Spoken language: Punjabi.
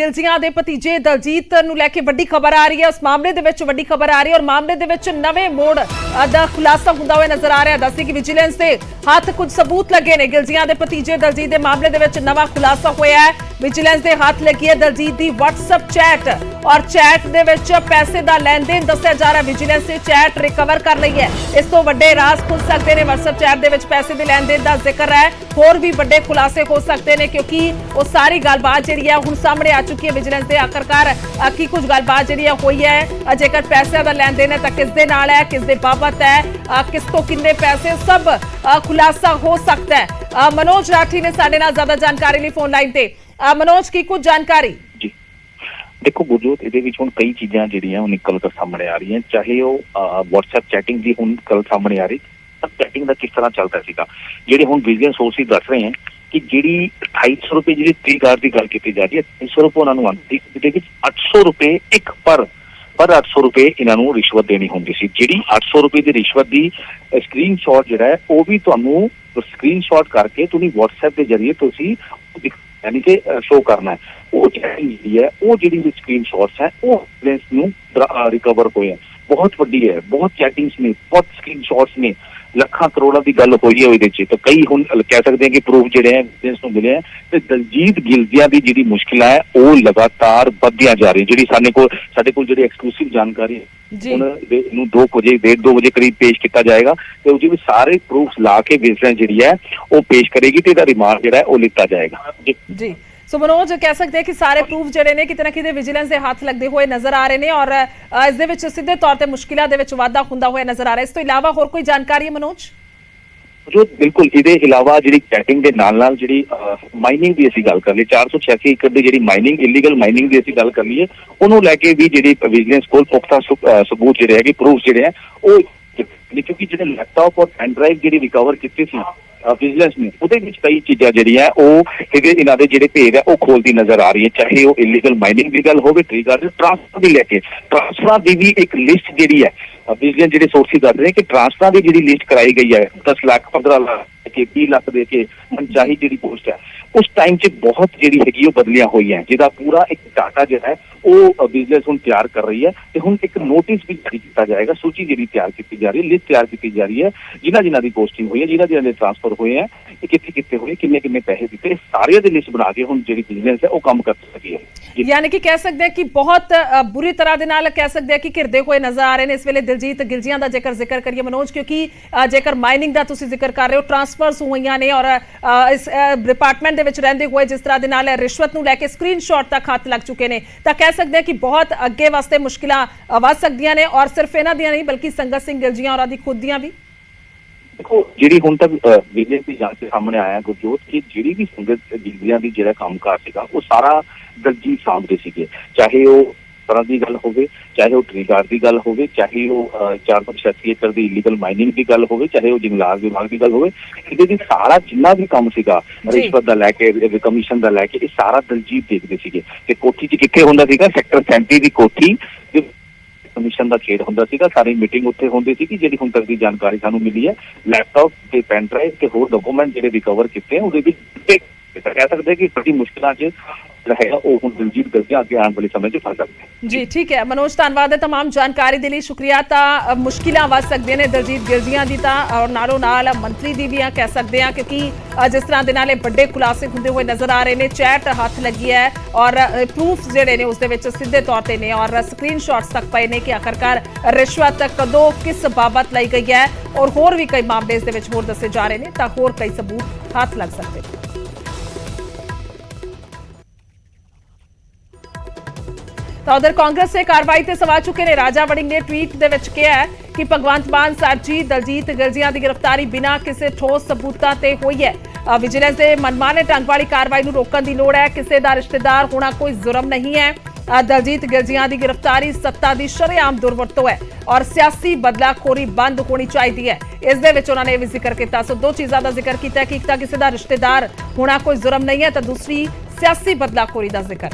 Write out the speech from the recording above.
ਗਿਲਜੀਆਂ ਦੇ ਭਤੀਜੇ ਦਲਜੀਤ ਨੂੰ ਲੈ ਕੇ ਵੱਡੀ ਖਬਰ ਆ ਰਹੀ ਹੈ। ਉਸ ਮਾਮਲੇ ਦੇ ਵਿੱਚ ਵੱਡੀ ਖਬਰ ਆ ਰਹੀ ਹੈ ਔਰ ਮਾਮਲੇ ਦੇ ਵਿੱਚ ਨਵੇਂ ਮੋੜ ਦਾ ਖੁਲਾਸਾ ਹੁੰਦਾ ਹੋਇਆ ਨਜ਼ਰ ਆ ਰਿਹਾ ਹੈ। ਦੱਸੀ ਕਿ ਵਿਜੀਲੈਂਸ ਦੇ ਹੱਥ ਕੁਝ ਸਬੂਤ ਲੱਗੇ ਨੇ। ਗਿਲਜੀਆਂ ਦੇ ਭਤੀਜੇ ਦਲਜੀਤ ਦੇ ਮਾਮਲੇ ਦੇ ਵਿੱਚ ਨਵਾਂ ਖੁਲਾਸਾ ਹੋਇਆ ਹੈ। ਵਿਜੀਲੈਂਸ ਦੇ ਹੱਥ ਲੱਗੀ ਹੈ ਦਲਜੀਤ ਦੀ WhatsApp ਚੈਟ और चैट ਦੇ ਵਿੱਚ ਪੈਸੇ ਦਾ ਲੈਣ ਦੇਣ ਦੱਸਿਆ ਜਾ ਰਿਹਾ। ਵਿਜੀਲੈਂਸ ਨੇ ਚੈਟ ਰਿਕਵਰ ਕਰ ਲਈ ਹੈ। ਇਸ ਤੋਂ ਵੱਡੇ ਰਾਜ਼ ਖੁੱਲ ਸਕਦੇ ਨੇ। WhatsApp ਚੈਟ ਦੇ ਵਿੱਚ ਪੈਸੇ ਦੇ ਲੈਣ ਦੇਣ ਦਾ ਜ਼ਿਕਰ ਹੈ। ਹੋਰ ਵੀ ਵੱਡੇ ਖੁਲਾਸੇ ਹੋ ਸਕਦੇ ਨੇ ਕਿਉਂਕਿ ਉਹ ਸਾਰੀ ਗੱਲਬਾਤ ਜਿਹੜੀ ਹੈ ਹੁਣ ਸਾਹਮਣੇ ਆ ਚੁੱਕੀ ਹੈ। ਵਿਜੀਲੈਂਸ ਦੇ ਆਖਰਕਾਰ ਕੀ ਕੁਝ ਗੱਲਬਾਤ ਜਿਹੜੀ ਹੋਈ ਹੈ। ਜੇਕਰ ਪੈਸਿਆਂ ਦਾ ਲੈਣ ਦੇਣ ਹੈ ਤਾਂ ਕਿਸ ਦੇ ਨਾਲ ਹੈ, ਕਿਸ ਦੇ ਬਾਬਤ ਹੈ, ਕਿਸ ਤੋਂ ਕਿੰਨੇ ਪੈਸੇ, ਸਭ ਖੁਲਾਸਾ ਹੋ ਸਕਦਾ ਹੈ। ਮਨੋਜ ਰਾਠੀ ਨੇ ਸਾਡੇ ਨਾਲ ਜ਼ਿਆਦਾ ਜਾਣਕਾਰੀ ਲਈ ਫੋਨ ਲਾਈਨ ਤੇ। ਮਨੋਜ, ਕੀ ਕੁਝ ਜਾਣਕਾਰੀ? देखो गुरजोत, ਇਹਦੇ ਵਿੱਚ ਹੁਣ ਕਈ ਚੀਜ਼ਾਂ ਜਿਹੜੀਆਂ ਉਹ ਨਿਕਲ ਕੇ ਸਾਹਮਣੇ ਆ ਰਹੀਆਂ। ਚਾਹੇ ਉਹ WhatsApp ਚੈਟਿੰਗ ਦੀ ਹੁਣ ਕੱਲ ਸਾਹਮਣੇ ਆ ਰਹੀ, ਚੈਟਿੰਗ ਦਾ ਕਿਸ ਤਰ੍ਹਾਂ ਚੱਲਦਾ ਸੀਗਾ। ਜਿਹੜੇ ਹੁਣ ਵਿਜੀਲੈਂਸ ਸੋਰਸਿਸ ਦੱਸ ਰਹੇ ਹਨ ਕਿ ਜਿਹੜੀ 2800 ਰੁਪਏ ਜਿਹੜੀ ਤਰੀਕਾਰ ਦੀ ਗੱਲ ਕੀਤੀ ਜਾ ਰਹੀ ਹੈ, 300 ਰੁਪਏ ਉਹਨਾਂ ਨੂੰ ਆਉਂਦੀ, ਜਿਹਦੇ ਵਿੱਚ 800 ਰੁਪਏ ਇੱਕ ਪਰ 800 ਰੁਪਏ ਇਹਨਾਂ ਨੂੰ ਰਿਸ਼ਵਤ ਦੇਣੀ ਹੁੰਦੀ ਸੀ। ਜਿਹੜੀ 800 ਰੁਪਏ ਦੀ ਰਿਸ਼ਵਤ ਦੀ ਸਕਰੀਨਸ਼ਾਟ ਜਿਹੜਾ ਹੈ ਉਹ ਵੀ ਤੁਹਾਨੂੰ ਸਕਰੀਨਸ਼ਾਟ ਕਰਕੇ ਤੁਸੀਂ WhatsApp ਦੇ ਜ਼ਰੀਏ ਤੁਸੀਂ यानी कि शो करना है। वो चैटिंग जी है, वो जी स्क्रीनशॉट्स है वो विजिलेंस नूं रिकवर हुए हैं। बहुत वड्डी है, बहुत चैटिंग्स ने, बहुत स्क्रीनशॉट्स ने, ਲੱਖਾਂ ਕਰੋੜਾਂ ਦੀ ਗੱਲ ਹੋਈ ਹੈ ਉਹਦੇ ਚ। ਤਾਂ ਕਈ ਹੁਣ ਕਹਿ ਸਕਦੇ ਹਾਂ ਕਿ ਪ੍ਰੂਫ ਜਿਹੜੇ ਹੈ ਵਿਜੀਲੈਂਸ ਨੂੰ ਮਿਲੇ ਹੈ ਤੇ ਦਲਜੀਤ ਗਿਲਜੀਆਂ ਦੀ ਜਿਹੜੀ ਮੁਸ਼ਕਿਲਾਂ ਹੈ ਉਹ ਲਗਾਤਾਰ ਵੱਧਦੀਆਂ ਜਾ ਰਹੀ। ਜਿਹੜੀ ਸਾਡੇ ਕੋਲ ਜਿਹੜੀ ਐਕਸਕਲੂਸਿਵ ਜਾਣਕਾਰੀ ਹੈ ਹੁਣ ਇਹਨੂੰ 2 ਵਜੇ 1:30 ਵਜੇ ਕਰੀਬ ਪੇਸ਼ ਕੀਤਾ ਜਾਏਗਾ ਤੇ ਉਹਦੇ ਵਿੱਚ ਸਾਰੇ ਪ੍ਰੂਫ ਲਾ ਕੇ ਵਿਜੀਲੈਂਸ ਜਿਹੜੀ ਹੈ ਉਹ ਪੇਸ਼ ਕਰੇਗੀ ਤੇ ਇਹਦਾ ਰਿਮਾਂਡ ਜਿਹੜਾ ਹੈ ਉਹ ਲਿੱਤਾ ਜਾਏਗਾ। ਜੀ ਸੋ ਮਨੋਜ, ਕਹਿ ਸਕਦੇ ਹਾਂ ਕਿ ਸਾਰੇ ਪ੍ਰੂਫ ਜਿਹੜੇ ਨੇ ਕਿਤੇ ਨਾ ਕਿਤੇ ਵਿਜੀਲੈਂਸ ਦੇ ਹੱਥ ਲੱਗਦੇ ਹੋਏ ਨਜ਼ਰ ਆ ਰਹੇ ਨੇ ਔਰ ਇਸ ਦੇ ਵਿੱਚ ਸਿੱਧੇ ਤੌਰ ਤੇ ਮੁਸ਼ਕਿਲਾਂ ਦੇ ਵਿੱਚ ਵਾਧਾ ਹੁੰਦਾ ਹੋਇਆ ਨਜ਼ਰ ਆ ਰਿਹਾ। ਇਸ ਤੋਂ ਇਲਾਵਾ ਹੋਰ ਕੋਈ ਜਾਣਕਾਰੀ ਹੈ ਮਨੋਜ? ਜੋ ਬਿਲਕੁਲ ਇਹਦੇ ਇਲਾਵਾ ਜਿਹੜੀ ਚੈਟਿੰਗ ਦੇ ਨਾਲ ਜਿਹੜੀ ਮਾਈਨਿੰਗ ਦੀ ਅਸੀਂ ਗੱਲ ਕਰ ਲਈ, 486 ਏਕੜ ਦੀ ਜਿਹੜੀ ਮਾਈਨਿੰਗ, ਇਲੀਗਲ ਮਾਈਨਿੰਗ ਦੀ ਅਸੀਂ ਗੱਲ ਕਰ ਲਈਏ, ਉਹਨੂੰ ਲੈ ਕੇ ਵੀ ਜਿਹੜੀ ਵਿਜੀਲੈਂਸ ਕੋਲ ਪੁਖਤਾ ਸਬੂਤ ਜਿਹੜੇ ਹੈਗੇ, ਪ੍ਰੂਫ ਜਿਹੜੇ ਹੈ ਉਹ, ਕਿਉਂਕਿ ਜਿਹੜੇ ਲੈਪਟਾਪ ਔਰ ਪੈਨ ਡਰਾਈਵ ਜਿਹੜੀ ਰਿਕਵਰ ਕੀਤੀ ਸੀ ਵਿਜੀਲੈਂਸ ਨੇ, ਉਹਦੇ ਵਿੱਚ ਕਈ ਚੀਜ਼ਾਂ ਜਿਹੜੀਆਂ ਉਹ ਇਹਨਾਂ ਦੇ ਜਿਹੜੇ ਭੇਦ ਹੈ ਉਹ ਖੋਲਦੀ ਨਜ਼ਰ ਆ ਰਹੀ ਹੈ। ਚਾਹੇ ਉਹ ਇਲੀਗਲ ਮਾਈਨਿੰਗ ਦੀ ਗੱਲ ਹੋਵੇ, ਟ੍ਰਾਂਸਫਰ ਦੀ ਲੈ ਕੇ, ਟ੍ਰਾਂਸਫਰਾਂ ਦੀ ਵੀ ਇੱਕ ਲਿਸਟ ਜਿਹੜੀ ਹੈ ਵਿਜੀਲੈਂਸ ਜਿਹੜੇ ਸੋਰਸਿਸ ਦੱਸ ਰਹੇ ਕਿ ਟ੍ਰਾਂਸਫਰਾਂ ਦੀ ਜਿਹੜੀ ਲਿਸਟ ਕਰਾਈ ਗਈ ਹੈ 10 ਲੱਖ 15 ਲੱਖ ਕੇ 20 ਲੱਖ ਦੇ ਕੇ ਮਨਚਾਹੀ ਜਿਹੜੀ ਪੋਸਟ ਹੈ ਉਸ ਟਾਈਮ 'ਚ ਬਹੁਤ ਜਿਹੜੀ ਹੈਗੀ ਉਹ ਬਦਲੀਆਂ ਹੋਈਆਂ, ਜਿਹਦਾ ਪੂਰਾ ਇੱਕ ਡਾਟਾ ਜਿਹੜਾ ਹੈ ਉਹ ਵਿਜੀਲੈਂਸ ਹੁਣ ਤਿਆਰ ਕਰ ਰਹੀ ਹੈ ਤੇ ਹੁਣ ਇੱਕ ਨੋਟਿਸ ਵੀ ਜਾਰੀ ਕੀਤਾ ਜਾਏਗਾ। ਸੂਚੀ ਜਿਹੜੀ ਤਿਆਰ ਕੀਤੀ ਜਾ ਰਹੀ ਹੈ, ਲਿਸਟ ਤਿਆਰ ਕੀਤੀ ਜਾ ਰਹੀ ਹੈ, ਜਿਨ੍ਹਾਂ ਦੀ ਪੋਸਟਿੰਗ ਹੋਈ ਹੈ, ਜਿਨ੍ਹਾਂ ਦੇ ਟ੍ਰਾਂਸਫਰ ਹੋਏ ਹੈ, ਕਿੱਥੇ ਹੋਏ, ਕਿੰਨੇ ਪੈਸੇ ਦਿੱਤੇ, ਸਾਰਿਆਂ ਦੀ ਲਿਸਟ ਬਣਾ ਕੇ ਹੁਣ ਜਿਹੜੀ ਵਿਜੀਲੈਂਸ ਹੈ ਉਹ ਕੰਮ ਕਰ ਸਕੀ ਹੈ। यानी कि कह सकते हैं कि बहुत बुरी तरह दे नाल कह सकते हैं कि घिरदे हुए नजर आ रहे हैं इस वेले दिलजीत गिलजियां दा जिक्र करिए मनोज, क्योंकि जेकर माइनिंग दा तुसीं जिक्र कर रहे हो, ट्रांसफर्स होईयां ने और इस डिपार्टमेंट दे विच रहिंदे हुए जिस तरह दे नाल रिश्वत नूं लैके स्क्रीनशॉट तक हाथ लग चुके ने, तां कह सकते हैं कि बहुत अगे वास्ते मुश्किलां वध सकदियां ने और सिर्फ इन्हां दियां नहीं बल्कि संगत सिंह गिलजियां होरां दी खुद दियां भी। देखो ਜਿਹੜੀ ਹੁਣ ਤੱਕ ਵਿਜੀਲੈਂਸ ਦੀ ਜਾਂਚ ਸਾਹਮਣੇ ਆਇਆ ਗੁਰਜੋਤ ਕਿ ਜਿਹੜੀ ਵੀ ਸੰਗਤ ਗਿਲਜੀਆਂ ਦੀ ਜਿਹੜਾ ਕੰਮਕਾਰ ਸੀਗਾ ਉਹ ਸਾਰਾ ਦਲਜੀਤ ਸਾਹਮਣੇ ਸੀਗੇ। ਚਾਹੇ ਉਹ ਤਰ੍ਹਾਂ ਦੀ ਗੱਲ ਹੋਵੇ, ਚਾਹੇ ਉਹ ਟ੍ਰੀਗਾਰ ਦੀ ਗੱਲ ਹੋਵੇ, ਚਾਹੇ ਉਹ 486 ਏਕੜ ਦੀ ਇਲੀਗਲ ਮਾਈਨਿੰਗ ਦੀ ਗੱਲ ਹੋਵੇ, ਚਾਹੇ ਉਹ ਜੰਗਲਾਤ ਵਿਭਾਗ ਦੀ ਗੱਲ ਹੋਵੇ, ਇਹਦੇ ਦੀ ਸਾਰਾ ਜਿੰਨਾ ਵੀ ਕੰਮ ਸੀਗਾ ਰਿਸ਼ਵਤ ਦਾ ਲੈ ਕੇ, ਕਮਿਸ਼ਨ ਦਾ ਲੈ ਕੇ, ਇਹ ਸਾਰਾ ਦਲਜੀਤ ਦੇਖਦੇ ਸੀਗੇ। ਤੇ ਕੋਠੀ 'ਚ ਕਿੱਥੇ ਹੁੰਦਾ ਸੀਗਾ? ਸੈਕਟਰ 37 ਦੀ ਕੋਠੀ ਕਮਿਸ਼ਨ ਦਾ ਖੇਡ ਹੁੰਦਾ ਸੀਗਾ। ਸਾਰੀ ਮੀਟਿੰਗ ਉੱਥੇ ਹੁੰਦੀ ਸੀ ਕਿ ਜਿਹੜੀ ਹੁਣ ਤੱਕ ਦੀ ਜਾਣਕਾਰੀ ਸਾਨੂੰ ਮਿਲੀ ਹੈ, ਲੈਪਟਾਪ ਤੇ ਪੈਨ ਡਰਾਈਵ ਤੇ ਹੋਰ ਡਾਕੂਮੈਂਟ ਜਿਹੜੇ ਰਿਕਵਰ ਕੀਤੇ ਉਹਦੇ ਵਿੱਚ ਕਹਿ ਸਕਦੇ ਕਿ ਬੜੀ ਮੁਸ਼ਕਿਲਾਂ 'ਚ रहेगा वो हुण दिलजीत गिलजियां आगे आने वाले समय च फस सकते हैं। जी ठीक है मनोज, धन्यवाद है तमाम जानकारी दे लई, शुक्रिया। तां मुश्किलां वध सकदियां ने दिलजीत गिलजियां दी तां और नालों नाल मंत्री दी भी कह सकते हैं क्योंकि जिस तरह दे नाल वड्डे खुलासे हुंदे होए नजर आ रहे ने, चैट हाथ लगी है और प्रूफ जिहड़े ने उस दे विच सीधे तौर ते ने और स्क्रीनशॉट्स तक पए ने कि आखिरकार रिश्वत कदों किस बाबत लाई गई है और होर भी कई मामले इस दे विच होर दसे जा रहे ने तां होर कई सबूत हाथ लग सकते हैं। तो उधर कांग्रेस से कार्रवाई से सवाल चुके ने राजा वड़िंग ने ट्वीट दे विच कहा है कि भगवंत मान सर जी दलजीत गिलजियां की गिरफ्तारी बिना किसी ठोस सबूतां ते हुई है। विजिलेंस के मनमाने ढंग वाली कार्रवाई नूं रोकण दी लोड़ है, किसी दा रिश्तेदार होना कोई जुर्म नहीं है। दलजीत गिलजियां की गिरफ्तारी सत्ता की शरेआम दुरवरतों है और सियासी बदलाखोरी बंद होनी चाहिए है। इस दे विच उन्होंने भी जिक्र किया। सो 2 चीज़ों का जिक्र किया कि एक तो किसी का रिश्तेदार होना कोई जुर्म नहीं है तो दूसरी सियासी बदलाखोरी का जिक्र।